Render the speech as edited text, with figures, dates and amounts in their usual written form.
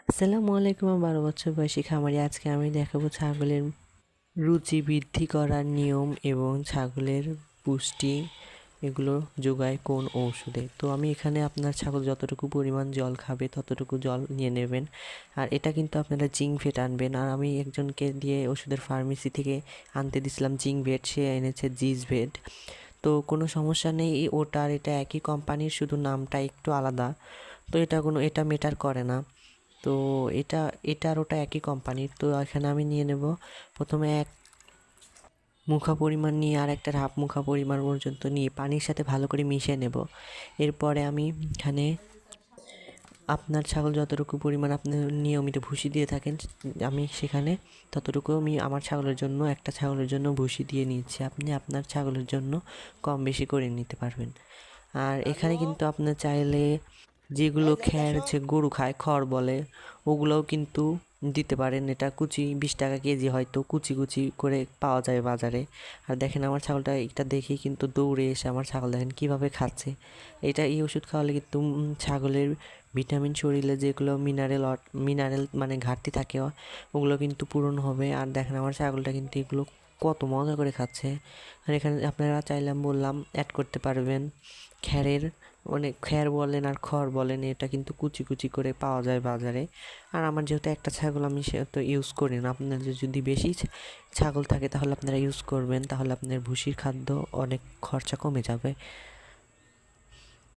আসসালামু আলাইকুম। আমার 12 বছর বয়সী খামারি। আজকে আমি দেখাবো ছাগলের রুচি বৃদ্ধি করার নিয়ম এবং ছাগলের পুষ্টি এগুলো যোগায় কোন ঔষধে। তো আমি এখানে আপনার ছাগল যতটুকু পরিমাণ জল খাবে ততটুকু জল নিয়ে নেবেন। আর এটা কিন্তু আপনারা জিঙ্ক ভেট আনবেন। আর আমি একজনকে দিয়ে ওষুধের ফার্মেসি থেকে আনতে দিছিলাম জিঙ্ক ভেট, সে এনেছে জিজ ভেট। তো কোনো সমস্যা নেই, ওটা আর এটা একই কোম্পানির, শুধু নামটা একটু আলাদা। তো এটা ম্যাটার করে না। তো এটা এটা আর ওটা একই কোম্পানির। তো এখানে আমি নিয়ে নেব প্রথমে এক মুখা পরিমাণ নিয়ে আর একটা হাফ মুখা পরিমাণ পর্যন্ত নিয়ে পানির সাথে ভালো করে মিশিয়ে নেব। এরপরে আমি এখানে আপনার ছাগল যতটুকু পরিমাণ আপনি নিয়মিত ভুসি দিয়ে থাকেন, আমি সেখানে ততটুকু আমি আমার ছাগলের জন্য, একটা ছাগলের জন্য ভুসি দিয়ে নিচ্ছি। আপনি আপনার ছাগলের জন্য কম বেশি করে নিতে পারবেন। আর এখানে কিন্তু আপনার চাইলে যেগুলো খ্যার হচ্ছে গরু খায়, খড় বলে, ওগুলোও কিন্তু দিতে পারেন। এটা কুচি 20 টাকা কেজি, হয়তো কুচি কুচি করে পাওয়া যায় বাজারে। আর দেখেন আমার ছাগলটা, এটা দেখেই কিন্তু দৌড়ে এসে আমার ছাগল দেখেন কীভাবে খাচ্ছে। এই ওষুধ খাওয়ালে কিন্তু ছাগলের ভিটামিন, শরীরে যেগুলো মিনারেল মানে ঘাটতি থাকে ওগুলো কিন্তু পূরণ হবে। আর দেখেন আমার ছাগলটা কিন্তু এগুলো কত মজা করে খাচ্ছে। আর এখানে আপনারা চাইলে বললাম অ্যাড করতে পারবেন খ্যারের, মানে খ্যার বলেন আর খড় বলেন, এটা কিন্তু কুচি কুচি করে পাওয়া যায় বাজারে। আর আমার যেহেতু একটা ছাগল, আমি সেহেতু ইউজ করি না। আপনাদের যদি বেশি ছাগল থাকে তাহলে আপনারা ইউজ করবেন, তাহলে আপনার ভুসির খাদ্য অনেক খরচা কমে যাবে।